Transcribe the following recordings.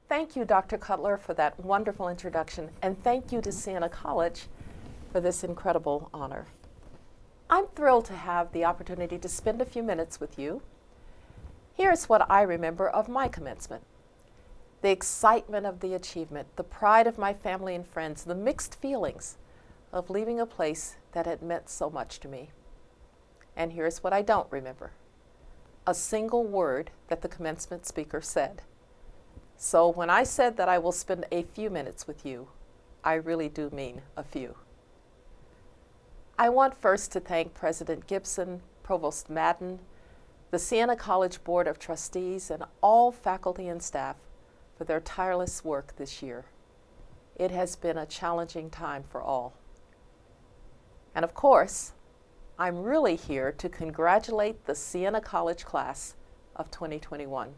Thank you, Dr. Cutler, for that wonderful introduction, and thank you to Siena College for this incredible honor. I'm thrilled to have the opportunity to spend a few minutes with you. Here's what I remember of my commencement. The excitement of the achievement, the pride of my family and friends, the mixed feelings of leaving a place that had meant so much to me. And here's what I don't remember. A single word that the commencement speaker said. So when I said that I will spend a few minutes with you, I really do mean a few. I want first to thank President Gibson, Provost Madden, the Siena College Board of Trustees, and all faculty and staff for their tireless work this year. It has been a challenging time for all. And of course, I'm really here to congratulate the Siena College class of 2021.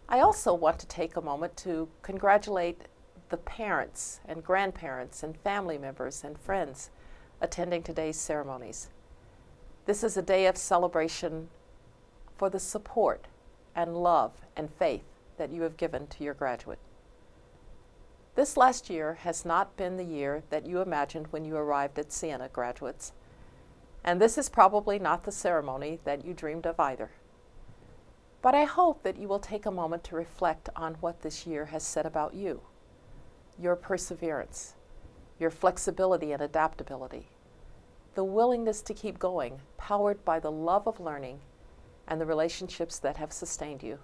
I also want to take a moment to congratulate the parents and grandparents and family members and friends attending today's ceremonies. This is a day of celebration for the support and love and faith that you have given to your graduate. This last year has not been the year that you imagined when you arrived at Siena, graduates, and this is probably not the ceremony that you dreamed of either. But I hope that you will take a moment to reflect on what this year has said about you, your perseverance, your flexibility and adaptability, the willingness to keep going, powered by the love of learning and the relationships that have sustained you.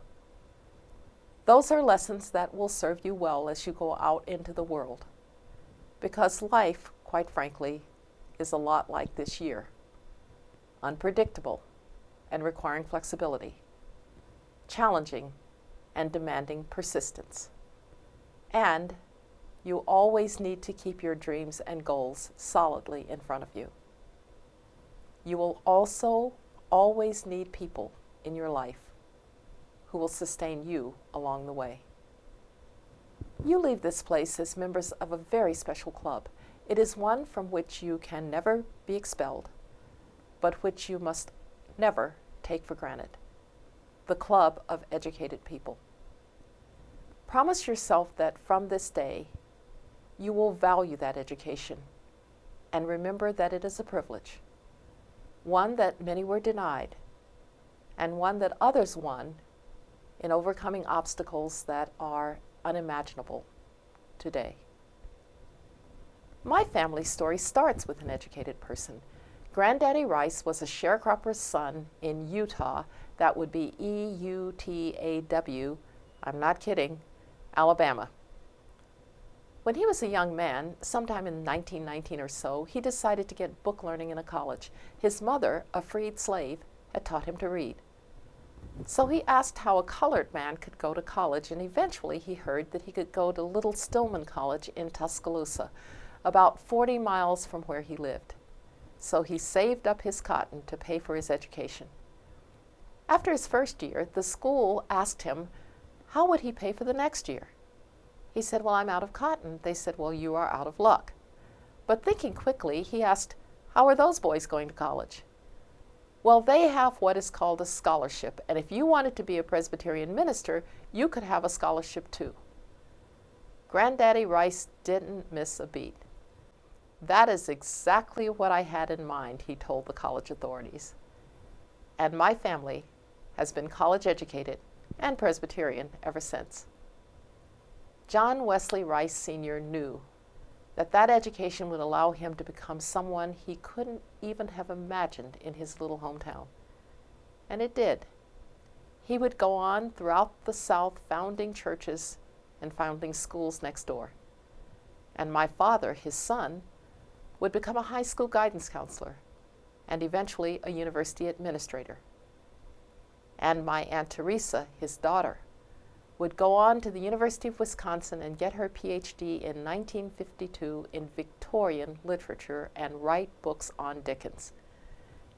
Those are lessons that will serve you well as you go out into the world, because life, quite frankly, is a lot like this year. Unpredictable and requiring flexibility, challenging and demanding persistence. And you always need to keep your dreams and goals solidly in front of you. You will also always need people in your life who will sustain you along the way. You leave this place as members of a very special club. It is one from which you can never be expelled, but which you must never take for granted. The club of educated people. Promise yourself that from this day, you will value that education and remember that it is a privilege, one that many were denied, and one that others won in overcoming obstacles that are unimaginable today. My family story starts with an educated person. Granddaddy Rice was a sharecropper's son in Utah, that would be E-U-T-A-W, I'm not kidding, Alabama. When he was a young man, sometime in 1919 or so, he decided to get book learning in a college. His mother, a freed slave, had taught him to read. So he asked how a colored man could go to college, and eventually he heard that he could go to Little Stillman College in Tuscaloosa, about 40 miles from where he lived. So he saved up his cotton to pay for his education. After his first year, the school asked him, how would he pay for the next year? He said, well, I'm out of cotton. They said, well, you are out of luck. But thinking quickly, he asked, how are those boys going to college? Well, they have what is called a scholarship, and if you wanted to be a Presbyterian minister, you could have a scholarship too. Granddaddy Rice didn't miss a beat. That is exactly what I had in mind, he told the college authorities. And my family has been college educated and Presbyterian ever since. John Wesley Rice Sr. knew that that education would allow him to become someone he couldn't even have imagined in his little hometown. And it did. He would go on throughout the South founding churches and founding schools next door. And my father, his son, would become a high school guidance counselor and eventually a university administrator. And my Aunt Teresa, his daughter, would go on to the University of Wisconsin and get her Ph.D. in 1952 in Victorian literature and write books on Dickens.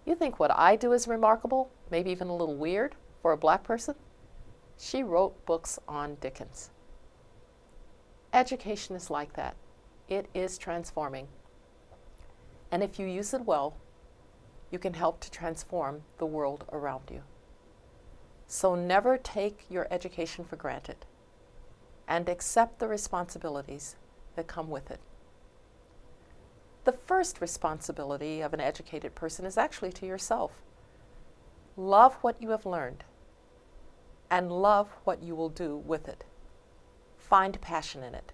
You think what I do is remarkable, maybe even a little weird for a black person? She wrote books on Dickens. Education is like that. It is transforming. And if you use it well, you can help to transform the world around you. So never take your education for granted and accept the responsibilities that come with it. The first responsibility of an educated person is actually to yourself. Love what you have learned and love what you will do with it. Find passion in it.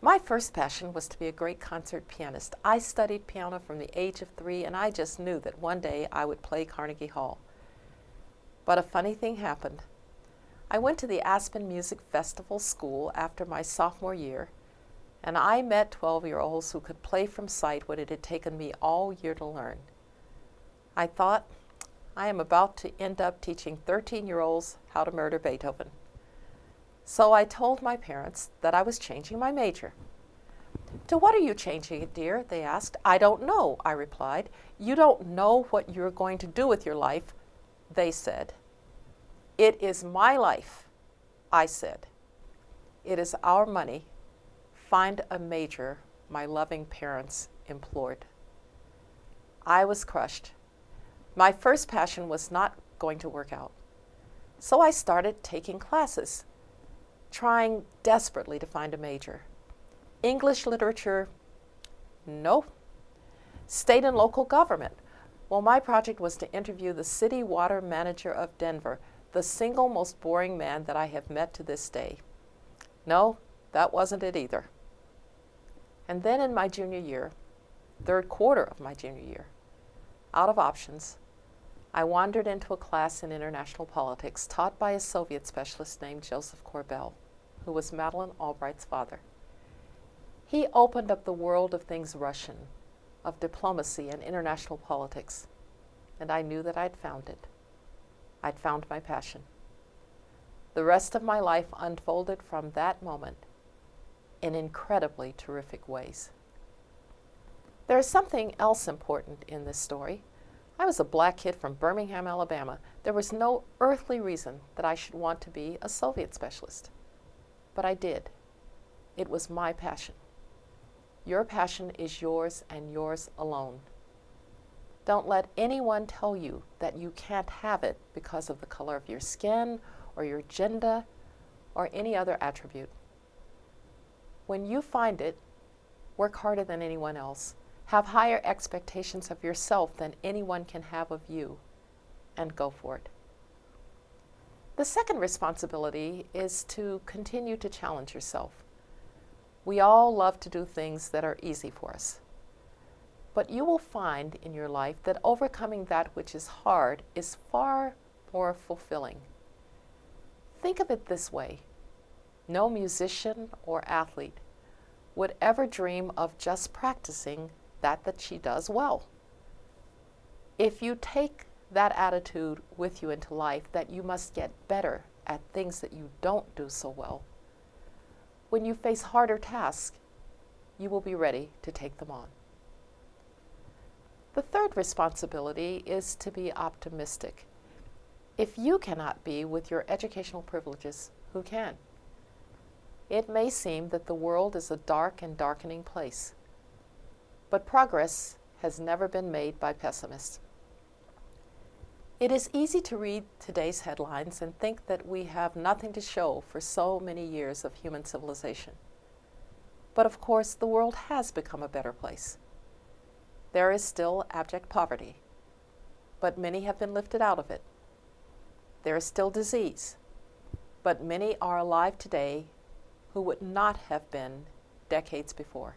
My first passion was to be a great concert pianist. I studied piano from the age of 3, and I just knew that one day I would play Carnegie Hall. But a funny thing happened. I went to the Aspen Music Festival School after my sophomore year, and I met 12-year-olds who could play from sight what it had taken me all year to learn. I thought, I am about to end up teaching 13-year-olds how to murder Beethoven. So I told my parents that I was changing my major. "To what are you changing it, dear?" they asked. "I don't know," I replied. "You don't know what you're going to do with your life," they said. "It is my life," I said. "It is our money. Find a major," my loving parents implored. I was crushed. My first passion was not going to work out. So I started taking classes, trying desperately to find a major. English literature, no. State and local government. Well, my project was to interview the city water manager of Denver, the single most boring man that I have met to this day. No, that wasn't it either. And then in my junior year, third quarter of my junior year, out of options, I wandered into a class in international politics taught by a Soviet specialist named Joseph Korbel, who was Madeleine Albright's father. He opened up the world of things Russian, of diplomacy and international politics, and I knew that I'd found it. I'd found my passion. The rest of my life unfolded from that moment in incredibly terrific ways. There is something else important in this story. I was a black kid from Birmingham, Alabama. There was no earthly reason that I should want to be a Soviet specialist. But I did. It was my passion. Your passion is yours and yours alone. Don't let anyone tell you that you can't have it because of the color of your skin or your gender or any other attribute. When you find it, work harder than anyone else. Have higher expectations of yourself than anyone can have of you, and go for it. The second responsibility is to continue to challenge yourself. We all love to do things that are easy for us. But you will find in your life that overcoming that which is hard is far more fulfilling. Think of it this way. No musician or athlete would ever dream of just practicing that she does well. If you take that attitude with you into life, that you must get better at things that you don't do so well, when you face harder tasks, you will be ready to take them on. The third responsibility is to be optimistic. If you cannot be with your educational privileges, who can? It may seem that the world is a dark and darkening place, but progress has never been made by pessimists. It is easy to read today's headlines and think that we have nothing to show for so many years of human civilization. But of course, the world has become a better place. There is still abject poverty, but many have been lifted out of it. There is still disease, but many are alive today who would not have been decades before.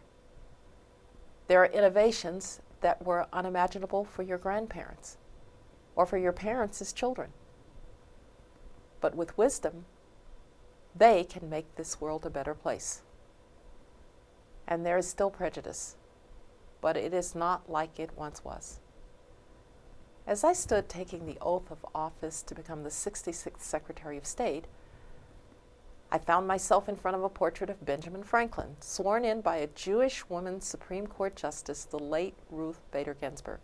There are innovations that were unimaginable for your grandparents or for your parents as children. But with wisdom, they can make this world a better place. And there is still prejudice, but it is not like it once was. As I stood taking the oath of office to become the 66th Secretary of State, I found myself in front of a portrait of Benjamin Franklin, sworn in by a Jewish woman Supreme Court Justice, the late Ruth Bader Ginsburg.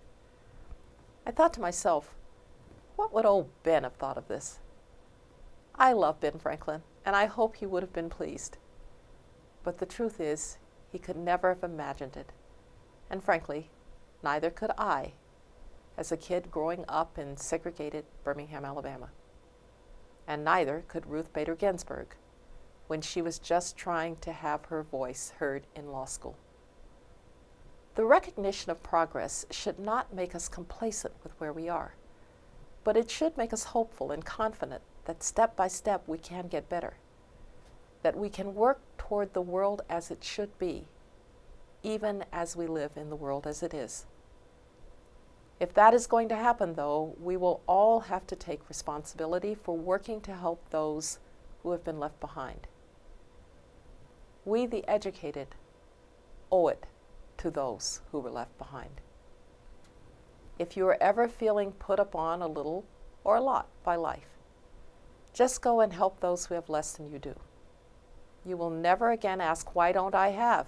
I thought to myself, what would old Ben have thought of this? I love Ben Franklin, and I hope he would have been pleased. But the truth is, he could never have imagined it. And frankly, neither could I, as a kid growing up in segregated Birmingham, Alabama. and neither could Ruth Bader Ginsburg when she was just trying to have her voice heard in law school. The recognition of progress should not make us complacent with where we are, but it should make us hopeful and confident that step by step we can get better, that we can work toward the world as it should be, even as we live in the world as it is. If that is going to happen, though, we will all have to take responsibility for working to help those who have been left behind. We, the educated, owe it to those who were left behind. If you are ever feeling put upon a little or a lot by life, just go and help those who have less than you do. You will never again ask, why don't I have?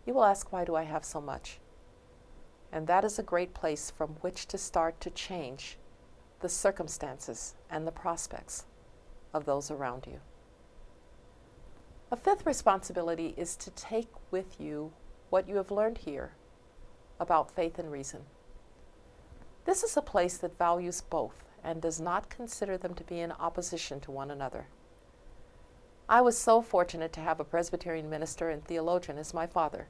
You will ask, why do I have so much? And that is a great place from which to start to change the circumstances and the prospects of those around you. A fifth responsibility is to take with you what you have learned here about faith and reason. This is a place that values both and does not consider them to be in opposition to one another. I was so fortunate to have a Presbyterian minister and theologian as my father.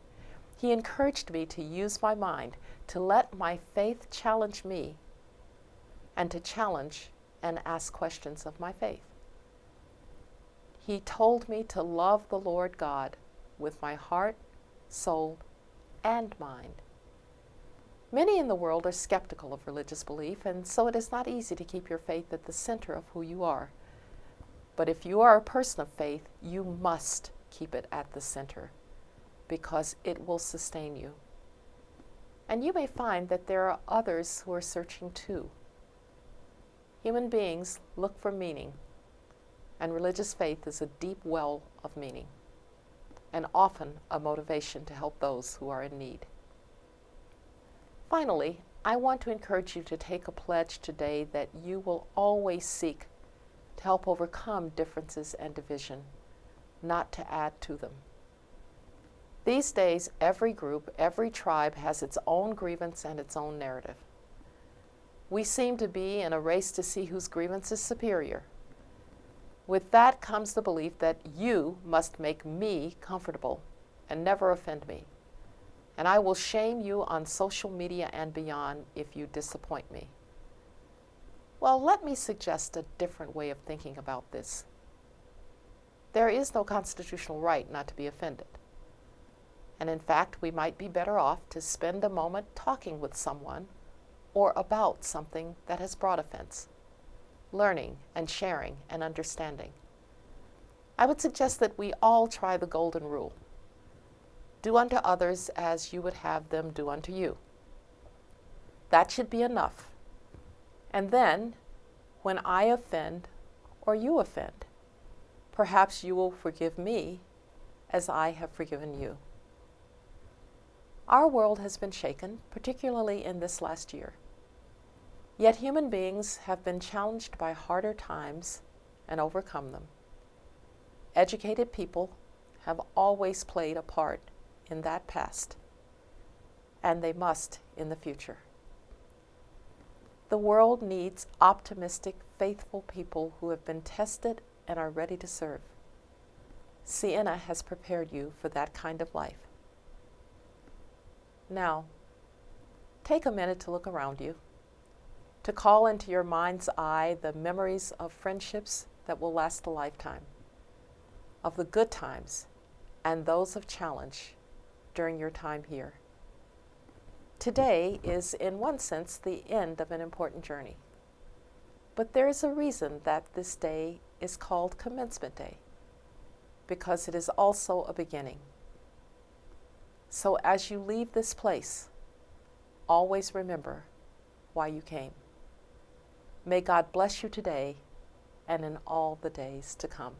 He encouraged me to use my mind, to let my faith challenge me, and to challenge and ask questions of my faith. He told me to love the Lord God with my heart, soul, and mind. Many in the world are skeptical of religious belief, and so it is not easy to keep your faith at the center of who you are. But if you are a person of faith, you must keep it at the center, because it will sustain you. And you may find that there are others who are searching too. Human beings look for meaning, and religious faith is a deep well of meaning, and often a motivation to help those who are in need. Finally, I want to encourage you to take a pledge today that you will always seek to help overcome differences and division, not to add to them. These days, every group, every tribe has its own grievance and its own narrative. We seem to be in a race to see whose grievance is superior. With that comes the belief that you must make me comfortable and never offend me, and I will shame you on social media and beyond if you disappoint me. Well, let me suggest a different way of thinking about this. There is no constitutional right not to be offended. And in fact, we might be better off to spend a moment talking with someone or about something that has brought offense, learning and sharing and understanding. I would suggest that we all try the golden rule. Do unto others as you would have them do unto you. That should be enough. And then, when I offend or you offend, perhaps you will forgive me as I have forgiven you. Our world has been shaken, particularly in this last year. Yet human beings have been challenged by harder times and overcome them. Educated people have always played a part in that past, and they must in the future. The world needs optimistic, faithful people who have been tested and are ready to serve. Siena has prepared you for that kind of life. Now, take a minute to look around you, to call into your mind's eye the memories of friendships that will last a lifetime, of the good times and those of challenge during your time here. Today is, in one sense, the end of an important journey. But there is a reason that this day is called Commencement Day, because it is also a beginning. So as you leave this place, always remember why you came. May God bless you today and in all the days to come.